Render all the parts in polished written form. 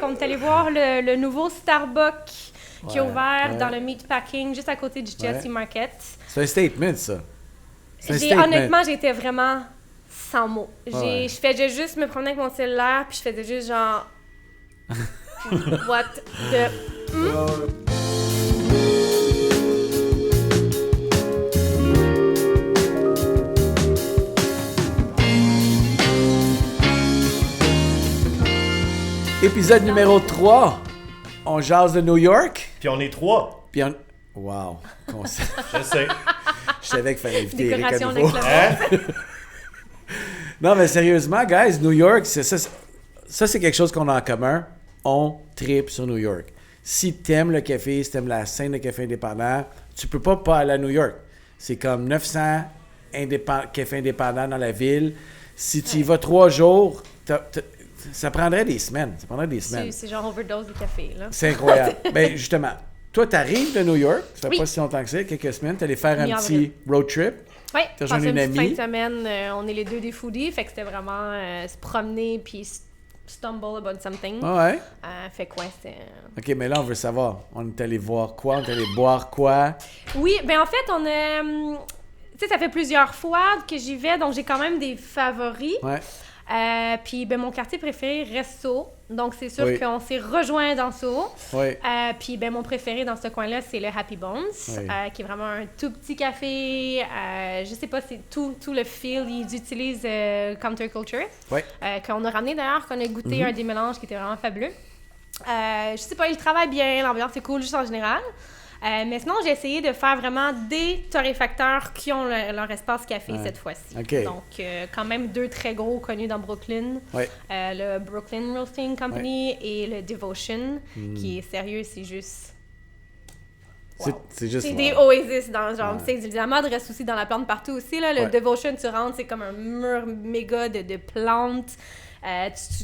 On est allé voir le nouveau Starbucks qui est ouvert dans le Meatpacking, juste à côté du Chelsea Market. C'est un statement, ça. Honnêtement, j'étais vraiment sans mots. Je faisais juste me promener avec mon cellulaire, puis je faisais juste genre... What the... Épisode numéro 3. On jase de New York. Puis on est 3. Puis on... Wow. Je sais. Je savais qu'il fallait inviter Eric à Décoration nouveau. Non, mais sérieusement, guys, New York, c'est ça, c'est quelque chose qu'on a en commun. On tripe sur New York. Si t'aimes le café, si t'aimes la scène de café indépendant, tu peux pas aller à New York. C'est comme 900 cafés indépendants dans la ville. Si tu y vas 3 jours, ça prendrait des semaines. C'est genre overdose de café, là. C'est incroyable. Ben justement, toi, t'arrives de New York, ça fait pas si longtemps que ça, quelques semaines, t'allais faire un petit road trip. Oui, t'as passé rejoint une fin de amie. semaine, on est les deux des foodies, fait que c'était vraiment se promener puis stumble about something. Ouais. Fait que ouais, c'était... OK, mais là, on veut savoir. On est allé voir quoi? On est allé boire quoi? Oui, ben en fait, on a... Tu sais, ça fait plusieurs fois que j'y vais, donc j'ai quand même des favoris. Ouais. Puis ben, mon quartier préféré reste Soho. Donc c'est sûr qu'on s'est rejoint dans Soho. Oui. Puis ben, mon préféré dans ce coin-là, c'est le Happy Bones, qui est vraiment un tout petit café. Je sais pas, c'est tout le feel. Ils utilisent counterculture. Oui. Qu'on a ramené d'ailleurs, qu'on a goûté un des mélanges qui était vraiment fabuleux. Je sais pas, ils travaillent bien, l'ambiance est cool juste en général. Mais sinon, j'ai essayé de faire vraiment des torréfacteurs qui ont leur espace café cette fois-ci. Okay. Donc, quand même 2 très gros connus dans Brooklyn. Le Brooklyn Roasting Company et le Devotion, qui est sérieux, c'est juste... Wow. C'est juste... C'est des oasis dans genre... La mode reste aussi dans la plante partout aussi. Là. Le Devotion, tu rentres, c'est comme un mur méga de plantes.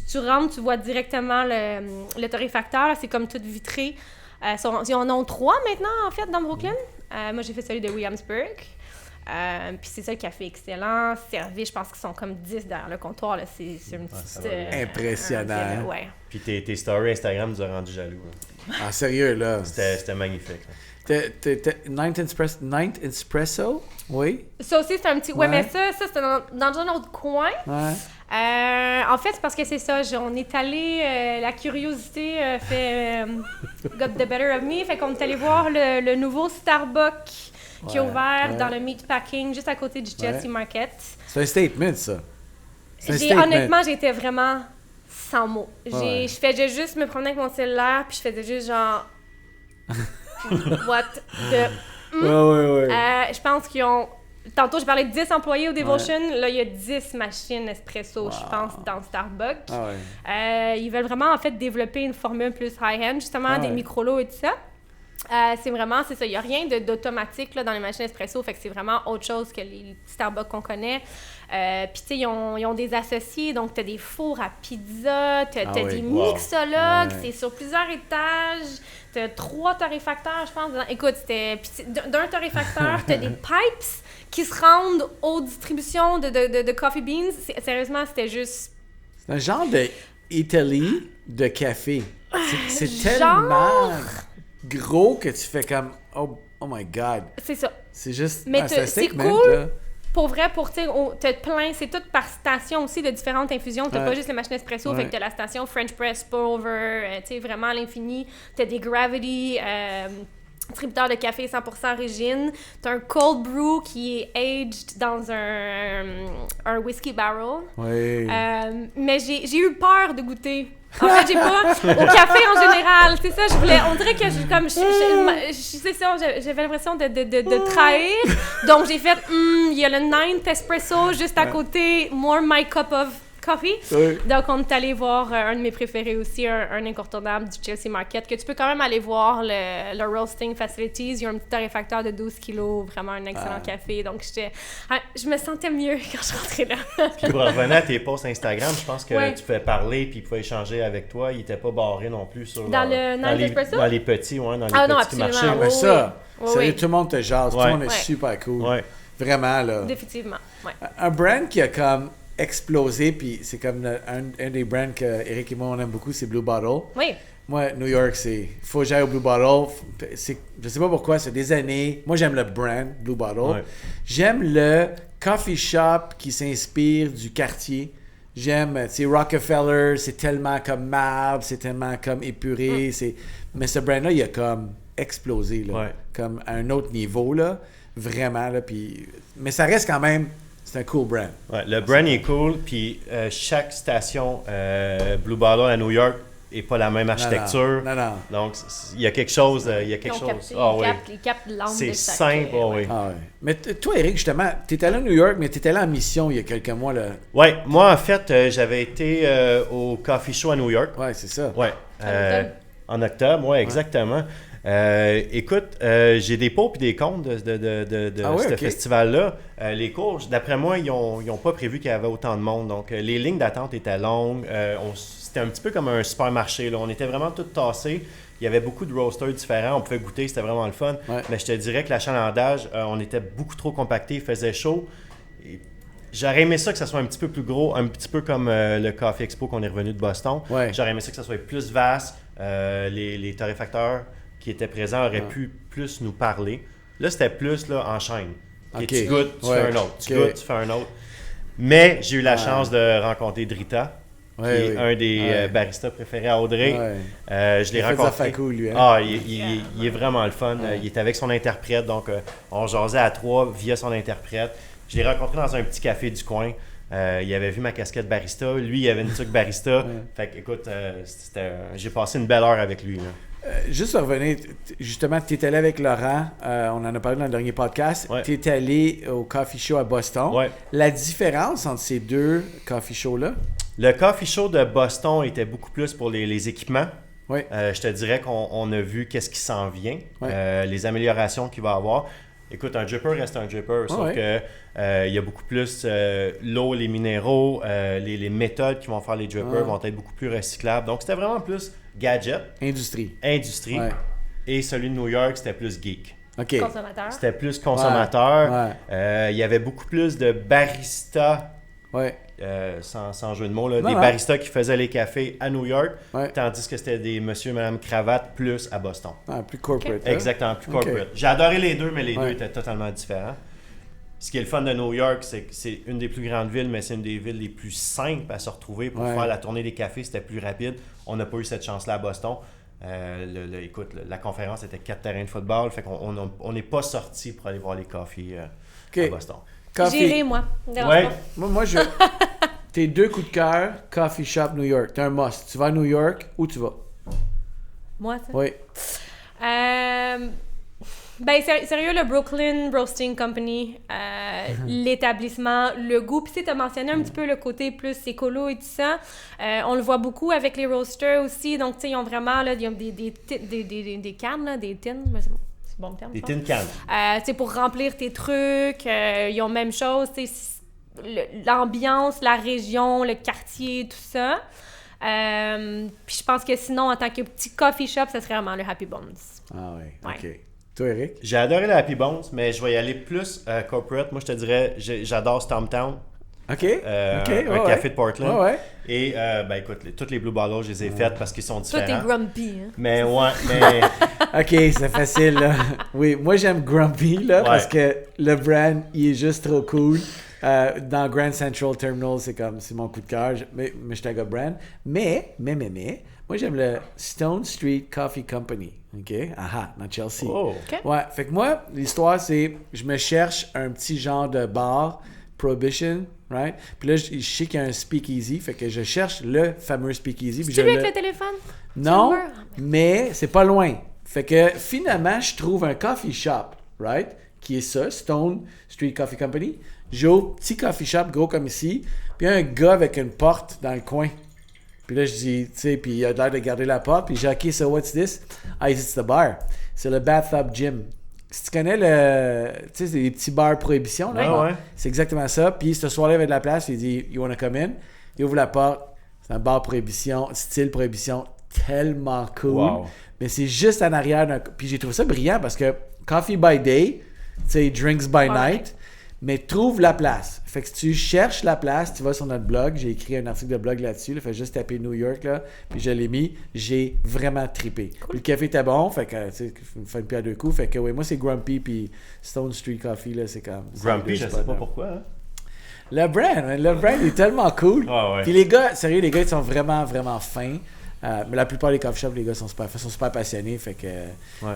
Tu rentres, tu vois directement le torréfacteur. Là, c'est comme tout vitré. Ils en ont 3 maintenant, en fait, dans Brooklyn. Moi, j'ai fait celui de Williamsburg. Puis c'est ça, le café excellent. Servi, je pense qu'ils sont comme 10 derrière le comptoir. Là. C'est une petite... impressionnant. Ouais. Puis tes stories Instagram nous ont rendu jaloux. Là. Ah, sérieux, là? C'était magnifique. Ninth Espresso? Oui? Ça aussi, c'est un petit... Ouais, mais ça c'est dans un autre coin. Ouais. En fait, c'est parce que c'est ça. On est allé... la curiosité fait... got the better of me. Fait qu'on est allé voir le nouveau Starbucks qui est ouvert dans le Meatpacking, juste à côté du Chelsea Market. C'est un statement, ça. Honnêtement, j'étais vraiment sans mots. Je faisais juste me promener avec mon cellulaire, puis je faisais juste genre... What the... je pense qu'ils ont... Tantôt, je parlais de 10 employés au Devotion. Là, il y a 10 machines espresso, je pense, dans Starbucks. Ils veulent vraiment, en fait, développer une formule plus high-end, justement, des micro-lots et tout ça. C'est ça. Il n'y a rien d'automatique là, dans les machines espresso. Fait que c'est vraiment autre chose que les Starbucks qu'on connaît. Puis, tu sais, ils ont des associés. Donc, tu as des fours à pizza, tu as des mixologues. C'est sur plusieurs étages. Tu as 3 torréfacteurs, je pense. Écoute, d'un torréfacteur, tu as des pipes qui se rendent aux distributions de coffee beans. Sérieusement, c'était juste... C'est un genre de Italie de café. C'est tellement gros que tu fais comme oh my god. C'est ça. C'est juste mais c'est cool. Là. Pour vrai, t'as plein, c'est tout par station aussi de différentes infusions. T'as pas juste les machines espresso, fait que t'as la station French Press Pour Over, tu sais, vraiment à l'infini. T'as des Gravity, distributeurs de café 100% origine. T'as un cold brew qui est aged dans un whiskey barrel. Oui. Mais j'ai eu peur de goûter. En fait, j'ai pas... Au café, en général, c'est ça, je voulais... On dirait que c'est ça, j'avais l'impression de trahir. Donc, j'ai fait, il y a le Ninth Espresso juste à côté, more my cup of coffee. Donc, on est allé voir un de mes préférés aussi, un incontournable du Chelsea Market, que tu peux quand même aller voir, le Roasting Facilities. Il y a un petit torréfacteur de 12 kilos, vraiment un excellent café. Donc, je me sentais mieux quand je rentrais là. Puis pour revenir à tes posts Instagram, je pense que tu pouvais parler puis ils pouvaient échanger avec toi. Ils n'étaient pas barrés non plus sur le Ninth Espresso? Dans les petits, dans les petits marchés. Non, mais ça, sérieux, tout le monde te jase. Tout le monde est super cool. Ouais. Vraiment, là. Définitivement, Un brand qui a comme explosé, puis c'est comme un des brands que Eric et moi on aime beaucoup, c'est Blue Bottle. Oui. Moi, New York, faut que j'aille au Blue Bottle. Je sais pas pourquoi, c'est des années. Moi, j'aime le brand Blue Bottle. Ouais. J'aime le coffee shop qui s'inspire du quartier. J'aime, tu sais, Rockefeller, c'est tellement comme marbre, c'est tellement comme épuré. Mais ce brand-là, il a comme explosé, là, comme à un autre niveau, là, vraiment. Là, mais ça reste quand même, c'est un cool brand. Ouais, le brand est cool, puis chaque station Blue Bottle à New York et pas la même architecture. Non. Donc, il y a quelque chose. Ils captent l'âme de c'est chaque, simple, oui. Ah, ouais. Mais toi, Eric, justement, tu étais allé à New York, mais tu étais allé en mission il y a quelques mois. Là. Oui, moi, en fait, j'avais été au Coffee Show à New York. Oui, c'est ça. Ouais. En octobre, oui, exactement. Écoute, j'ai des pour et des contre de ce festival-là. Les cours, d'après moi, ils n'ont pas prévu qu'il y avait autant de monde. Donc, les lignes d'attente étaient longues. C'était un petit peu comme un supermarché. Là. On était vraiment tous tassés. Il y avait beaucoup de roasters différents. On pouvait goûter, c'était vraiment le fun. Ouais. Mais je te dirais que l'achalandage, on était beaucoup trop compacté. Il faisait chaud. Et j'aurais aimé ça que ça soit un petit peu plus gros, un petit peu comme le Coffee Expo qu'on est revenu de Boston. Ouais. J'aurais aimé ça que ça soit plus vaste. Les torréfacteurs qui étaient présents auraient pu plus nous parler. Là, c'était plus là, en chaîne. Okay. Tu goûtes, tu fais un autre. Tu goûtes, tu fais un autre. Mais j'ai eu la chance de rencontrer Drita, qui est un des baristas préférés à Audrey. Je l'ai rencontré. Cool, lui, hein? Il est vraiment le fun. Il est avec son interprète, donc on jasait à 3 via son interprète. Je l'ai rencontré dans un petit café du coin. Il avait vu ma casquette barista. Lui, il avait une tuque barista. Fait que, écoute, j'ai passé une belle heure avec lui. Là. Juste pour revenir, justement, tu étais allé avec Laurent, on en a parlé dans le dernier podcast, tu étais allé au Coffee Show à Boston. Ouais. La différence entre ces deux Coffee Shows-là? Le Coffee Show de Boston était beaucoup plus pour les équipements. Ouais. Je te dirais qu'on a vu qu'est-ce qui s'en vient, les améliorations qu'il va y avoir. Écoute, un dripper reste un dripper, sauf que il y a beaucoup plus l'eau, les minéraux, les méthodes qui vont faire les drippers vont être beaucoup plus recyclables. Donc, c'était vraiment plus gadget. Industrie. Ouais. Et celui de New York, c'était plus geek. Okay. Consommateur. C'était plus consommateur. Il y avait beaucoup plus de baristas. Sans jeu de mots, là, baristas qui faisaient les cafés à New York, tandis que c'était des monsieur et madame cravate plus à Boston. Plus corporate. Okay. Exactement, plus corporate. J'ai adoré les deux, mais les deux étaient totalement différents. Ce qui est le fun de New York, c'est que c'est une des plus grandes villes, mais c'est une des villes les plus simples à se retrouver pour faire la tournée des cafés. C'était plus rapide. On n'a pas eu cette chance-là à Boston. Écoute, la conférence était 4 terrains de football, fait qu'on n'est pas sorti pour aller voir les cafés à Boston. J'irai, moi. Moi, tes deux coups de cœur, Coffee Shop New York. T'es un must. Tu vas à New York, où tu vas? Moi, ça? Oui. Sérieux, le Brooklyn Roasting Company, l'établissement, le goût. Puis tu as mentionné un petit peu le côté plus écolo et tout ça. On le voit beaucoup avec les roasters aussi. Donc, tu sais, ils ont vraiment là, ils ont des cannes, là, des tins. C'est bon le terme. Des tin cans. Tu sais, pour remplir tes trucs. Ils ont même chose, tu sais, l'ambiance, la région, le quartier, tout ça. Puis je pense que sinon, en tant que petit coffee shop, ça serait vraiment le Happy Bones. Ah oui, OK. Toi, Eric? J'ai adoré le Happy Bones, mais je vais y aller plus corporate. Moi, je te dirais, j'adore Stumptown. OK. Un café de Portland. Ouais. Et, écoute, toutes les Blue Bottles, je les ai faites parce qu'ils sont différents. Toi, t'es grumpy, hein? Mais OK, c'est facile, là. Oui, moi, j'aime Grumpy, là, parce que le brand, il est juste trop cool. Dans Grand Central Terminal, c'est mon coup de cœur. Mais je suis un gars brand. Mais, moi, j'aime le Stone Street Coffee Company. OK? Dans Chelsea. Oh. Okay. Ouais, fait que moi, l'histoire, c'est je me cherche un petit genre de bar, Prohibition, right? Puis là, je sais qu'il y a un speakeasy, fait que je cherche le fameux speakeasy. C'est lui avec le téléphone? Non, mais c'est pas loin. Fait que finalement, je trouve un coffee shop, right? Qui est ça, Stone Street Coffee Company. J'ouvre petit coffee shop, gros comme ici. Puis il y a un gars avec une porte dans le coin. Puis là, je dis, tu sais, puis il a l'air de garder la porte. Puis j'ai dit, OK, so what's this? It's the bar. C'est le Bathtub Gym. Si tu connais tu sais, c'est des petits bars Prohibition, là. Ouais. C'est exactement ça. Puis ce soir-là, il avait de la place. Il dit, you wanna come in? Il ouvre la porte. C'est un bar Prohibition, style Prohibition. Tellement cool. Wow. Mais c'est juste en arrière d'un. Puis j'ai trouvé ça brillant parce que Coffee by Day, tu sais, drinks by night. Mais trouve la place. Fait que si tu cherches la place, tu vas sur notre blog. J'ai écrit un article de blog là-dessus. Là, fait juste taper New York, là, puis je l'ai mis. J'ai vraiment trippé. Cool. Puis le café était bon, fait que, tu sais, fait une pierre deux coups. Fait que, oui, moi, c'est Grumpy, puis Stone Street Coffee, là, c'est comme... Grumpy, je sais pas pourquoi, hein? Le brand est tellement cool. Ah ouais. Puis les gars, sérieux, les gars, ils sont vraiment, vraiment fins. Mais la plupart des coffee shops, les gars sont super passionnés. Fait que,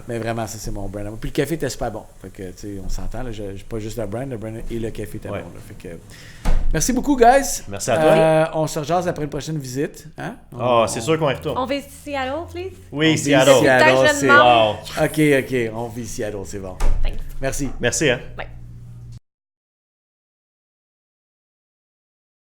mais vraiment, ça, c'est mon brand. Puis le café était super bon. Fait que, tu sais, on s'entend. Là, pas juste le brand et le café était bon. Là, fait que, merci beaucoup, guys. Merci à toi. On se rejase après une prochaine visite. Hein? C'est sûr qu'on y retourne. On visite Seattle, please? Oui, Seattle. Seattle, c'est... OK, on vit Seattle, c'est bon. Thanks. Merci. Merci, hein? Bye.